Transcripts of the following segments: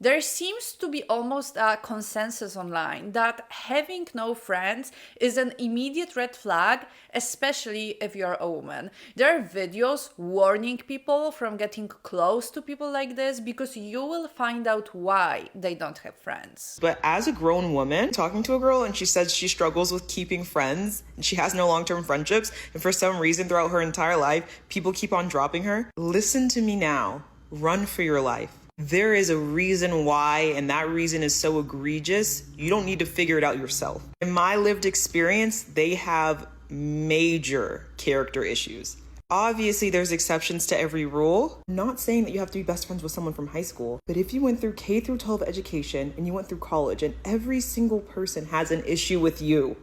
There seems to be almost a consensus online that having no friends is an immediate red flag, especially if you're a woman. There are videos warning people from getting close to people like this because you will find out why they don't have friends. But as a grown woman, talking to a girl and she says she struggles with keeping friends and she has no long-term friendships, and for some reason throughout her entire life, people keep on dropping her, listen to me now. Run for your life. There is a reason why, and that reason is so egregious, you don't need to figure it out yourself. In my lived experience, they have major character issues. Obviously, there's exceptions to every rule. I'm not saying that you have to be best friends with someone from high school, but if you went through K through 12 education and you went through college and every single person has an issue with you,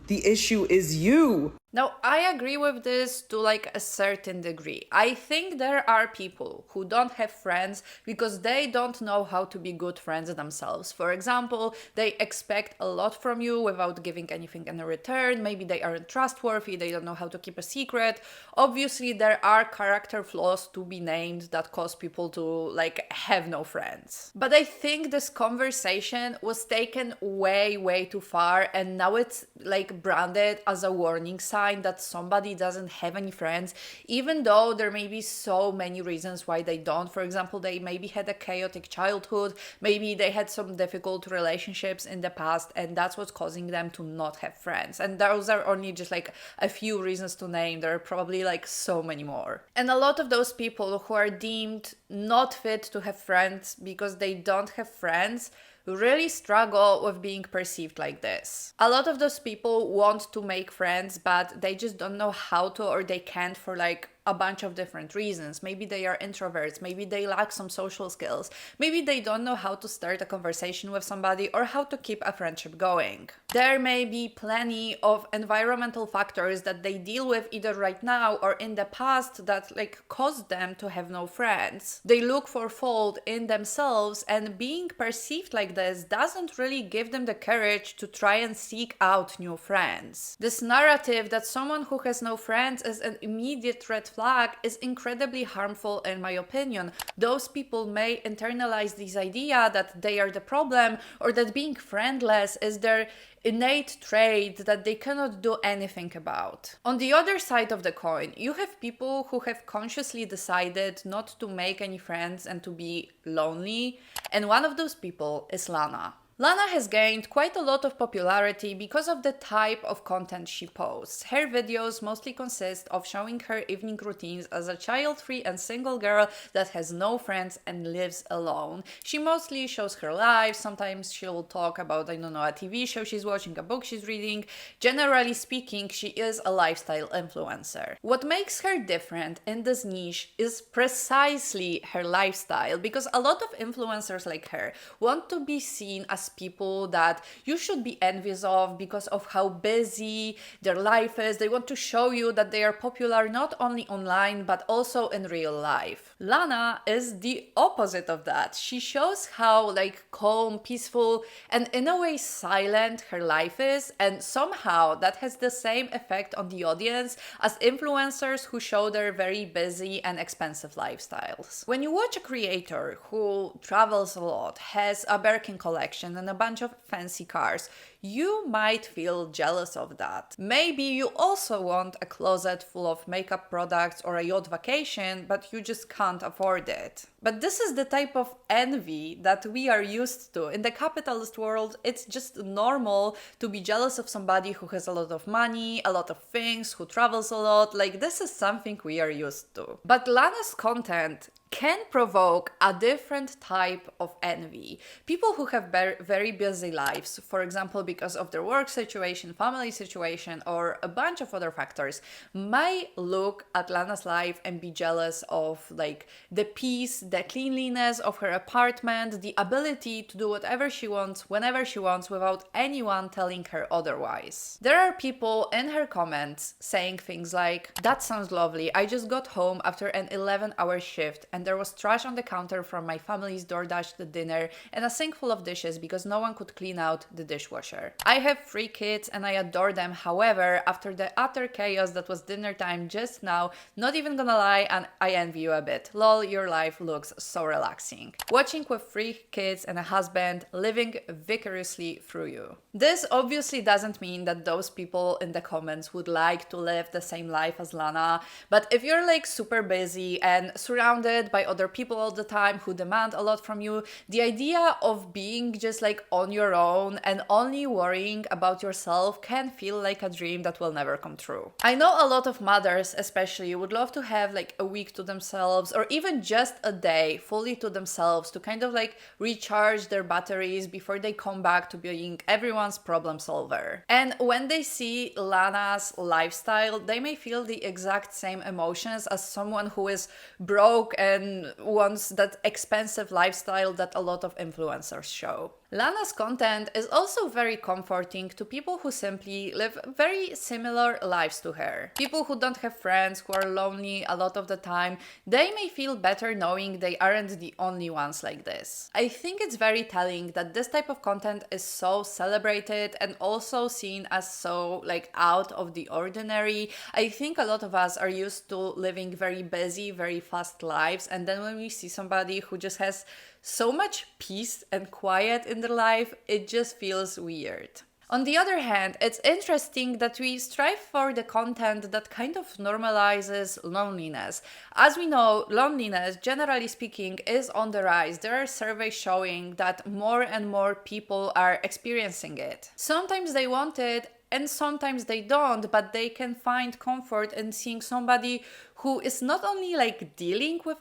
the issue is you. Now, I agree with this to like a certain degree. I think there are people who don't have friends because they don't know how to be good friends themselves. For example, they expect a lot from you without giving anything in return. Maybe they aren't trustworthy, they don't know how to keep a secret. Obviously, there are character flaws to be named that cause people to like have no friends. But I think this conversation was taken way too far, and now it's like branded as a warning sign that somebody doesn't have any friends, even though there may be so many reasons why they don't. For example, they maybe had a chaotic childhood, maybe they had some difficult relationships in the past, and that's what's causing them to not have friends. And those are only just like a few reasons to name. There are probably like so many more. And a lot of those people who are deemed not fit to have friends because they don't have friends really struggle with being perceived like this. A lot of those people want to make friends, but they just don't know how to, or they can't for like a bunch of different reasons. Maybe they are introverts, maybe they lack some social skills, maybe they don't know how to start a conversation with somebody or how to keep a friendship going. There may be plenty of environmental factors that they deal with either right now or in the past that like caused them to have no friends. They look for fault in themselves, and being perceived like this doesn't really give them the courage to try and seek out new friends. This narrative that someone who has no friends is an immediate red flag is incredibly harmful in my opinion. Those people may internalize this idea that they are the problem, or that being friendless is their innate trait that they cannot do anything about. On the other side of the coin, you have people who have consciously decided not to make any friends and to be lonely, and one of those people is Lana. Lana has gained quite a lot of popularity because of the type of content she posts. Her videos mostly consist of showing her evening routines as a child-free and single girl that has no friends and lives alone. She mostly shows her life. Sometimes she'll talk about, I don't know, a TV show she's watching, a book she's reading. Generally speaking, she is a lifestyle influencer. What makes her different in this niche is precisely her lifestyle, because a lot of influencers like her want to be seen as people that you should be envious of because of how busy their life is. They want to show you that they are popular not only online but also in real life. Lana is the opposite of that. She shows how like calm, peaceful, and in a way silent her life is, and somehow that has the same effect on the audience as influencers who show their very busy and expensive lifestyles. When you watch a creator who travels a lot, has a Birkin collection and a bunch of fancy cars, you might feel jealous of that. Maybe you also want a closet full of makeup products or a yacht vacation, but you just can't afford it. But this is the type of envy that we are used to. In the capitalist world, it's just normal to be jealous of somebody who has a lot of money, a lot of things, who travels a lot. Like, this is something we are used to. But Lana's content can provoke a different type of envy. People who have very busy lives, for example, because of their work situation, family situation, or a bunch of other factors, might look at Lana's life and be jealous of like the peace, the cleanliness of her apartment, the ability to do whatever she wants, whenever she wants, without anyone telling her otherwise. There are people in her comments saying things like, "That sounds lovely. I just got home after an 11-hour shift and there was trash on the counter from my family's DoorDash dinner and a sink full of dishes because no one could clean out the dishwasher. I have 3 kids and I adore them. However, after the utter chaos that was dinner time just now, not even gonna lie, and I envy you a bit. Lol, your life looks so relaxing. Watching with 3 kids and a husband living vicariously through you. This obviously doesn't mean that those people in the comments would like to live the same life as Lana, but if you're like super busy and surrounded by other people all the time who demand a lot from you, the idea of being just like on your own and only worrying about yourself can feel like a dream that will never come true. I know a lot of mothers especially would love to have like a week to themselves or even just a day fully to themselves to kind of like recharge their batteries before they come back to being everyone's problem solver. And when they see Lana's lifestyle, they may feel the exact same emotions as someone who is broke and wants that expensive lifestyle that a lot of influencers show. Lana's content is also very comforting to people who simply live very similar lives to her. People who don't have friends, who are lonely a lot of the time, they may feel better knowing they aren't the only ones like this. I think it's very telling that this type of content is so celebrated and also seen as so like out of the ordinary. I think a lot of us are used to living very busy, very fast lives, and then when we see somebody who just has so much peace and quiet in their life, it just feels weird. On the other hand, it's interesting that we strive for the content that kind of normalizes loneliness. As we know, loneliness, generally speaking, is on the rise. There are surveys showing that more and more people are experiencing it. Sometimes they want it, and sometimes they don't, but they can find comfort in seeing somebody who is not only like dealing with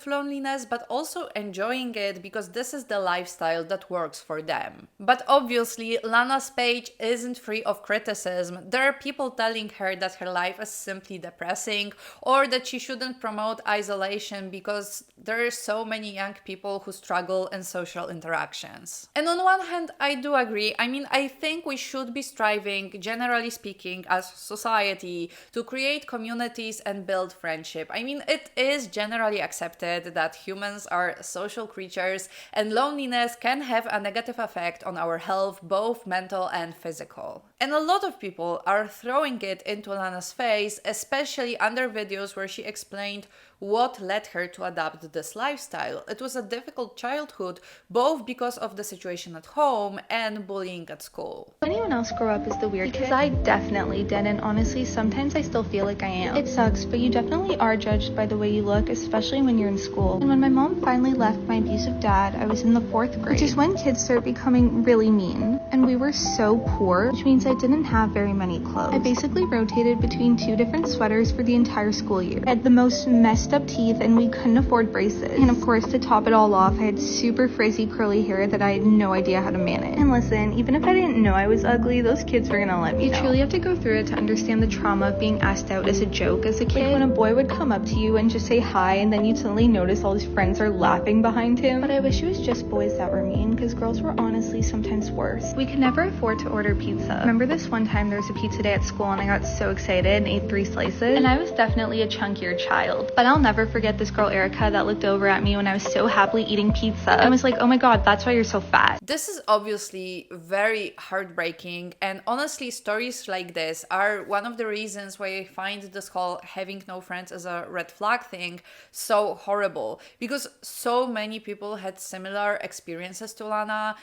loneliness, but also enjoying it because this is the lifestyle that works for them. But obviously, Lana's page isn't free of criticism. There are people telling her that her life is simply depressing or that she shouldn't promote isolation because there are so many young people who struggle in social interactions. And on one hand, I do agree. I mean, I think we should be striving, generally speaking, as society, to create communities and build friendship. I mean, it is generally accepted that humans are social creatures and loneliness can have a negative effect on our health, both mental and physical. And a lot of people are throwing it into Lana's face, especially under videos where she explained what led her to adopt this lifestyle. It was a difficult childhood, both because of the situation at home and bullying at school. Anyone else grow up as the weird kid? Because I definitely did, and honestly, sometimes I still feel like I am. It sucks, but you definitely are judged by the way you look, especially when you're in school. And when my mom finally left my abusive dad, I was in the 4th grade, which is when kids start becoming really mean. And we were so poor, which means I didn't have very many clothes. I basically rotated between 2 different sweaters for the entire school year. I had the most messed up teeth and we couldn't afford braces. And of course, to top it all off, I had super frizzy curly hair that I had no idea how to manage. And listen, even if I didn't know I was ugly, those kids were gonna let me know. You truly have to go through it to understand the trauma of being asked out as a joke as a kid. Like when a boy would come up to you and just say hi and then you'd suddenly notice all his friends are laughing behind him. But I wish it was just boys that were mean, because girls were honestly sometimes worse. We could never afford to order pizza. Remember this one time there was a pizza day at school and I got so excited and ate 3 slices? And I was definitely a chunkier child. But I'll never forget this girl Erica that looked over at me when I was so happily eating pizza and was like, oh my god, that's why you're so fat. This is obviously very heartbreaking, and honestly stories like this are one of the reasons why I find this whole having no friends as a red flag thing so horrible, because so many people had similar experiences to Lana.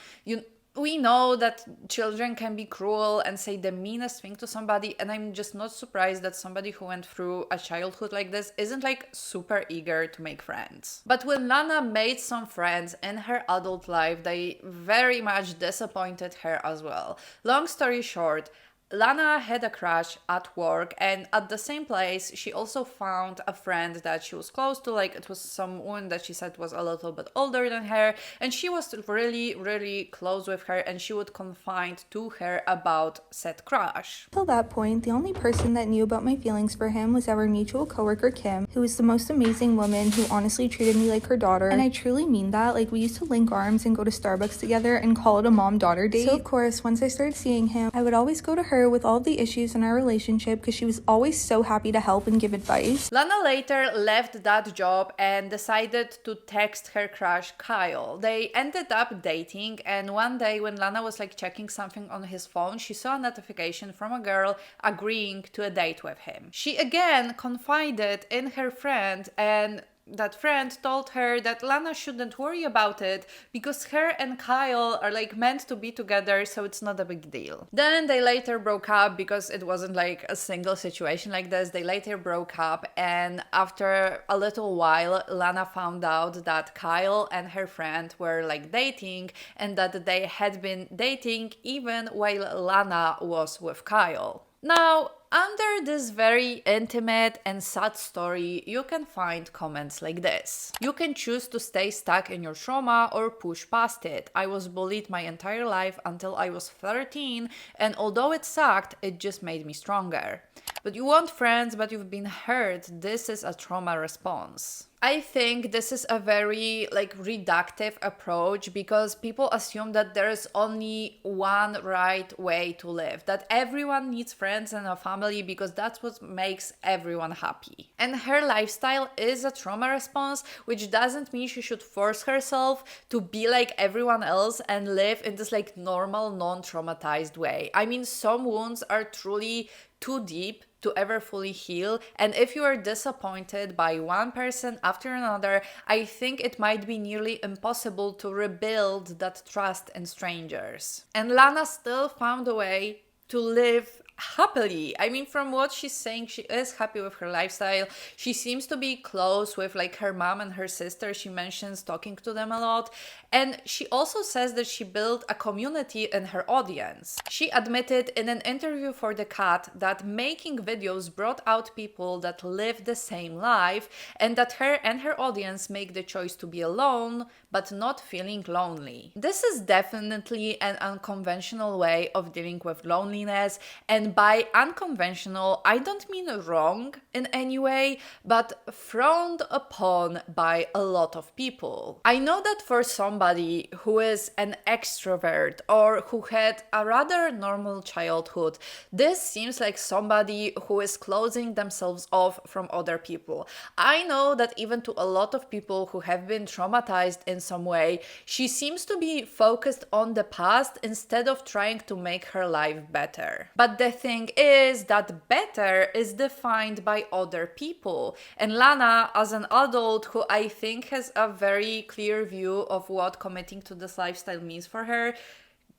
We know that children can be cruel and say the meanest thing to somebody, and I'm just not surprised that somebody who went through a childhood like this isn't like super eager to make friends. But when Lana made some friends in her adult life, they very much disappointed her as well. Long story short, Lana had a crush at work, and at the same place she also found a friend that she was close to. Like, it was someone that she said was a little bit older than her, and she was really close with her, and she would confide to her about said crush. Till that point, the only person that knew about my feelings for him was our mutual coworker Kim, who was the most amazing woman who honestly treated me like her daughter. And I truly mean that. Like, we used to link arms and go to Starbucks together and call it a mom-daughter date. So of course, once I started seeing him, I would always go to her her with all of the issues in our relationship because she was always so happy to help and give advice. Lana later left that job and decided to text her crush Kyle. They ended up dating, and one day when Lana was like checking something on his phone, she saw a notification from a girl agreeing to a date with him. She again confided in her friend, and that friend told her that Lana shouldn't worry about it because her and Kyle are like meant to be together, so it's not a big deal. Then they later broke up because it wasn't like a single situation like this. They later broke up, and after a little while, Lana found out that Kyle and her friend were like dating and that they had been dating even while Lana was with Kyle. Now, under this very intimate and sad story, you can find comments like this. You can choose to stay stuck in your trauma or push past it. I was bullied my entire life until I was 13, and although it sucked, it just made me stronger. But you want friends, but you've been hurt. This is a trauma response. I think this is a very reductive approach because people assume that there is only one right way to live, that everyone needs friends and a family because that's what makes everyone happy. And her lifestyle is a trauma response, which doesn't mean she should force herself to be like everyone else and live in this normal, non-traumatized way. I mean, some wounds are truly too deep to ever fully heal, and if you are disappointed by one person after another, I think it might be nearly impossible to rebuild that trust in strangers. And Lana still found a way to live happily. I mean, from what she's saying, she is happy with her lifestyle. She seems to be close with her mom and her sister. She mentions talking to them a lot. And she also says that she built a community in her audience. She admitted in an interview for The Cut that making videos brought out people that live the same life, and that her and her audience make the choice to be alone but not feeling lonely. This is definitely an unconventional way of dealing with loneliness, and by unconventional, I don't mean wrong in any way, but frowned upon by a lot of people. I know that for somebody who is an extrovert or who had a rather normal childhood, this seems like somebody who is closing themselves off from other people. I know that even to a lot of people who have been traumatized in some way, she seems to be focused on the past instead of trying to make her life better. But the thing is that better is defined by other people. And Lana, as an adult who I think has a very clear view of what committing to this lifestyle means for her,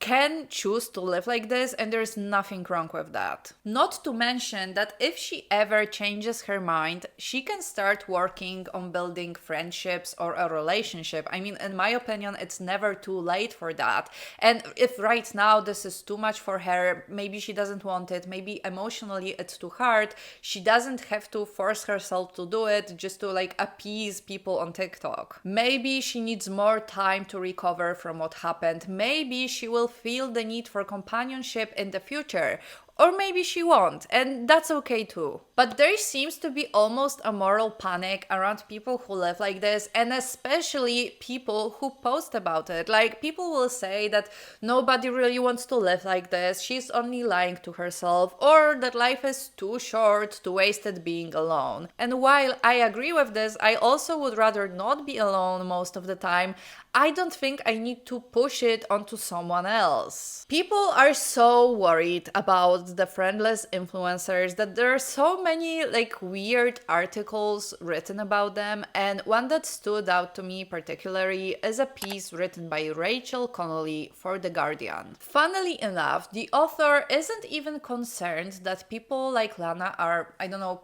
can choose to live like this, and there's nothing wrong with that. Not to mention that if she ever changes her mind, she can start working on building friendships or a relationship. I mean, in my opinion, it's never too late for that. And if right now this is too much for her, maybe she doesn't want it, maybe emotionally it's too hard, she doesn't have to force herself to do it just to appease people on TikTok. Maybe she needs more time to recover from what happened. Maybe she will feel the need for companionship in the future. Or maybe she won't, and that's okay too. But there seems to be almost a moral panic around people who live like this, and especially people who post about it. People will say that nobody really wants to live like this, she's only lying to herself, or that life is too short to waste it being alone. And while I agree with this, I also would rather not be alone most of the time. I don't think I need to push it onto someone else. People are so worried about the friendless influencers that there are so many weird articles written about them, and one that stood out to me particularly is a piece written by Rachel Connolly for The Guardian. Funnily enough, the author isn't even concerned that people like Lana are,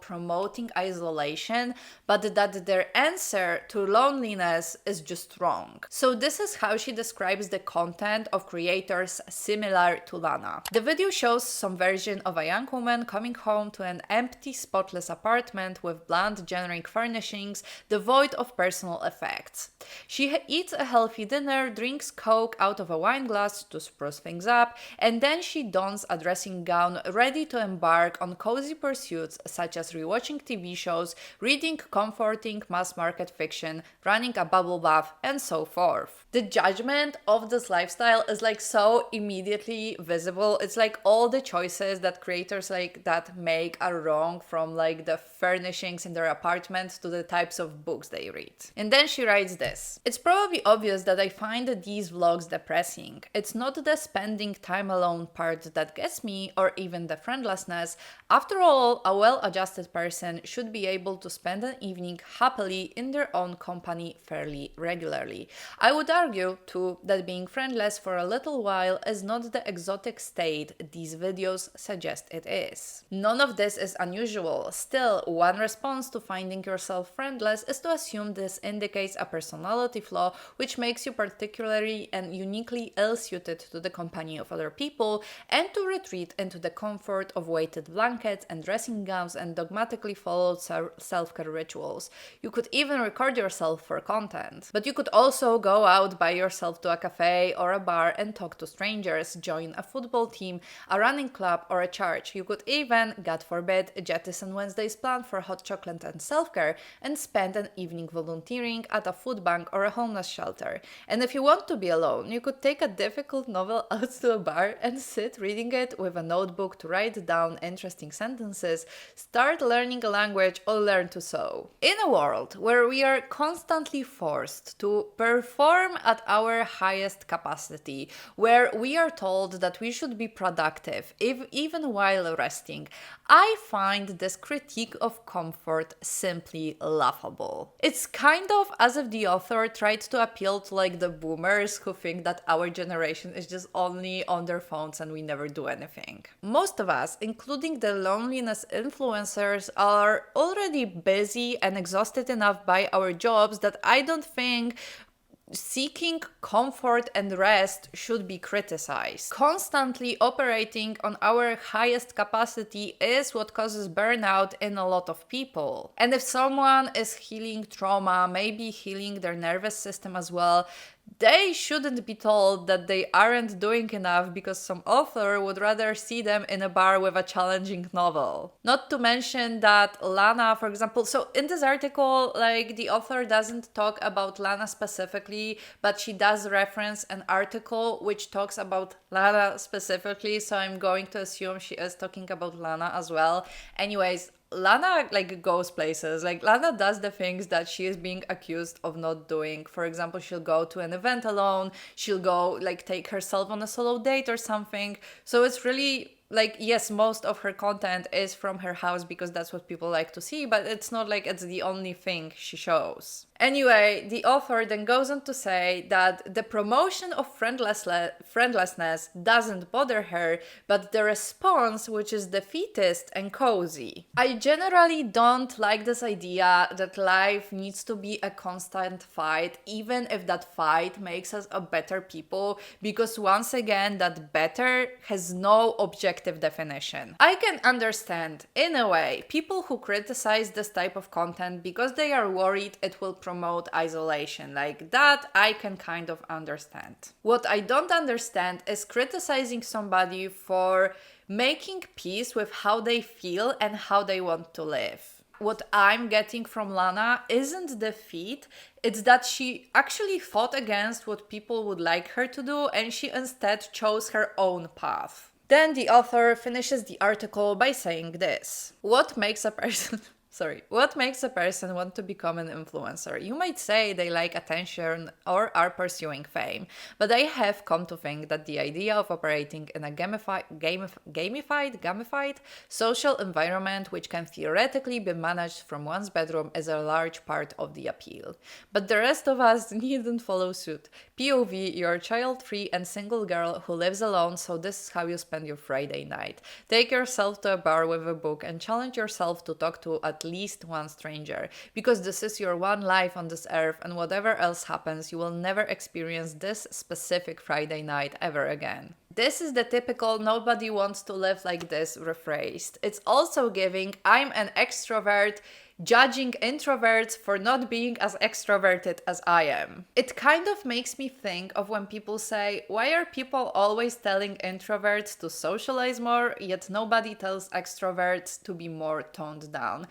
promoting isolation, but that their answer to loneliness is just wrong. So this is how she describes the content of creators similar to Lana. The video shows some version of a young woman coming home to an empty, spotless apartment with bland, generic furnishings devoid of personal effects. She eats a healthy dinner, drinks Coke out of a wine glass to spruce things up, and then she dons a dressing gown ready to embark on cozy pursuits such as rewatching TV shows, reading comforting mass-market fiction, running a bubble bath, and so forth. The judgment of this lifestyle is so immediately visible. It's all the choices choices that creators like that make are wrong, from like the furnishings in their apartment to the types of books they read. And then she writes this: "It's probably obvious that I find these vlogs depressing. It's not the spending time alone part that gets me, or even the friendlessness. After all, a well-adjusted person should be able to spend an evening happily in their own company fairly regularly. I would argue, too, that being friendless for a little while is not the exotic state these videos suggest it is. None of this is unusual. Still, one response to finding yourself friendless is to assume this indicates a personality flaw which makes you particularly and uniquely ill-suited to the company of other people, and to retreat into the comfort of weighted blankets and dressing gowns and dogmatically followed self-care rituals. You could even record yourself for content. But you could also go out by yourself to a cafe or a bar and talk to strangers, join a football team, a running club, or a church. You could even, God forbid, jettison Wednesday's plan for hot chocolate and self-care and spend an evening volunteering at a food bank or a homeless shelter. And if you want to be alone, you could take a difficult novel out to a bar and sit reading it with a notebook to write down interesting sentences, start learning a language, or learn to sew. In a world where we are constantly forced to perform at our highest capacity, where we are told that we should be productive even while resting, I find this critique of comfort simply laughable. It's kind of as if the author tried to appeal to like the boomers who think that our generation is just only on their phones and we never do anything. Most of us, including the loneliness influencers, are already busy and exhausted enough by our jobs that I don't think seeking comfort and rest should be criticized. Constantly operating on our highest capacity is what causes burnout in a lot of people. And if someone is healing trauma, maybe healing their nervous system as well, they shouldn't be told that they aren't doing enough because some author would rather see them in a bar with a challenging novel. Not to mention that Lana, for example, so in this article, like the author doesn't talk about Lana specifically, but she does reference an article which talks about Lana specifically, so I'm going to assume she is talking about Lana as well. Anyways, Lana like goes places. Like Lana does the things that she is being accused of not doing. For example, she'll go to an event alone. She'll go like take herself on a solo date or something. So it's really like, yes, most of her content is from her house because that's what people like to see, but it's not like it's the only thing she shows. Anyway, the author then goes on to say that the promotion of friendlessness doesn't bother her, but the response, which is defeatist and cozy. I generally don't like this idea that life needs to be a constant fight, even if that fight makes us a better people, because once again, that better has no objective definition. I can understand, in a way, people who criticize this type of content because they are worried it will promote isolation. Like that, I can kind of understand. What I don't understand is criticizing somebody for making peace with how they feel and how they want to live. What I'm getting from Lana isn't defeat, it's that she actually fought against what people would like her to do and she instead chose her own path. Then the author finishes the article by saying this: what makes a person want to become an influencer? You might say they like attention or are pursuing fame, but I have come to think that the idea of operating in a gamified social environment which can theoretically be managed from one's bedroom is a large part of the appeal. But the rest of us needn't follow suit. POV, you're a child-free and single girl who lives alone, so this is how you spend your Friday night. Take yourself to a bar with a book and challenge yourself to talk to at least one stranger, because this is your one life on this earth, and whatever else happens, you will never experience this specific Friday night ever again. This is the typical nobody wants to live like this rephrased. It's also giving I'm an extrovert, judging introverts for not being as extroverted as I am. It kind of makes me think of when people say, why are people always telling introverts to socialize more, yet nobody tells extroverts to be more toned down?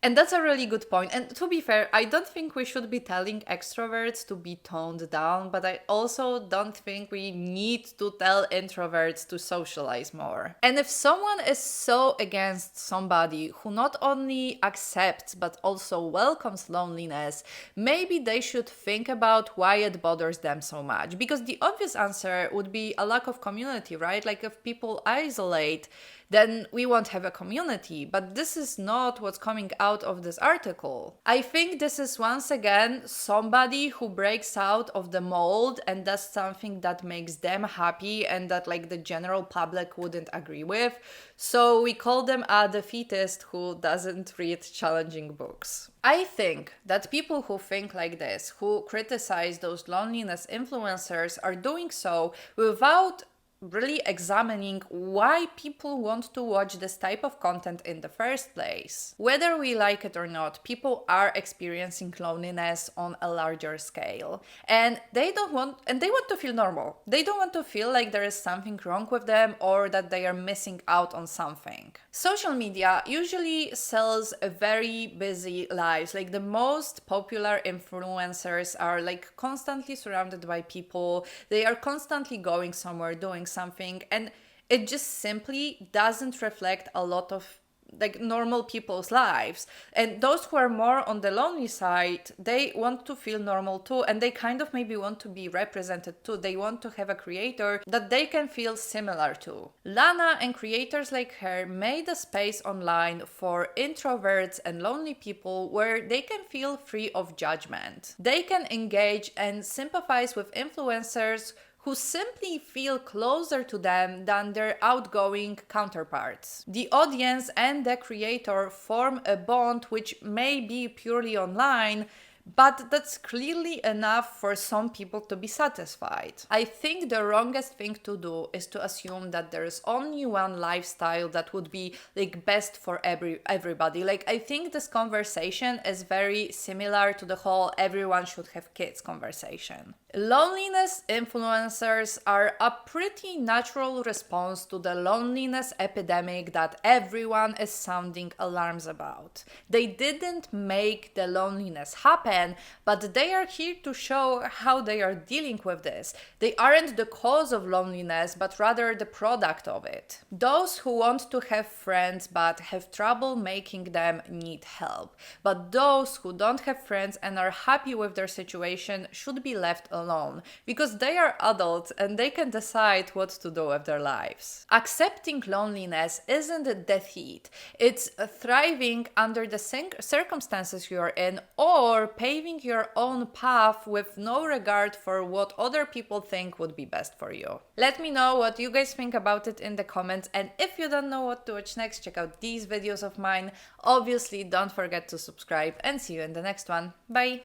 And that's a really good point. And to be fair, I don't think we should be telling extroverts to be toned down, but I also don't think we need to tell introverts to socialize more. And if someone is so against somebody who not only accepts but also welcomes loneliness, maybe they should think about why it bothers them so much. Because the obvious answer would be a lack of community, right? Like if people isolate, then we won't have a community. But this is not what's coming out of this article. I think this is once again somebody who breaks out of the mold and does something that makes them happy and that like the general public wouldn't agree with. So we call them a defeatist who doesn't read challenging books. I think that people who think like this, who criticize those loneliness influencers, are doing so without really examining why people want to watch this type of content in the first place. Whether we like it or not, people are experiencing loneliness on a larger scale, and they want to feel normal. They don't want to feel like there is something wrong with them or that they are missing out on something. Social media usually sells a very busy lives. Like the most popular influencers are like constantly surrounded by people. They are constantly going somewhere, doing something, and it just simply doesn't reflect a lot of like normal people's lives. And those who are more on the lonely side, they want to feel normal too, and they kind of maybe want to be represented too. They want to have a creator that they can feel similar to. Lana and creators like her made a space online for introverts and lonely people where they can feel free of judgment. They can engage and sympathize with influencers who simply feel closer to them than their outgoing counterparts. The audience and the creator form a bond which may be purely online, but that's clearly enough for some people to be satisfied. I think the wrongest thing to do is to assume that there is only one lifestyle that would be like best for everybody. Like I think this conversation is very similar to the whole everyone should have kids conversation. Loneliness influencers are a pretty natural response to the loneliness epidemic that everyone is sounding alarms about. They didn't make the loneliness happen, but they are here to show how they are dealing with this. They aren't the cause of loneliness, but rather the product of it. Those who want to have friends but have trouble making them need help. But those who don't have friends and are happy with their situation should be left alone, because they are adults and they can decide what to do with their lives. Accepting loneliness isn't a defeat, it's thriving under the circumstances you are in, or paving your own path with no regard for what other people think would be best for you. Let me know what you guys think about it in the comments, and if you don't know what to watch next, check out these videos of mine. Obviously, don't forget to subscribe, and see you in the next one. Bye!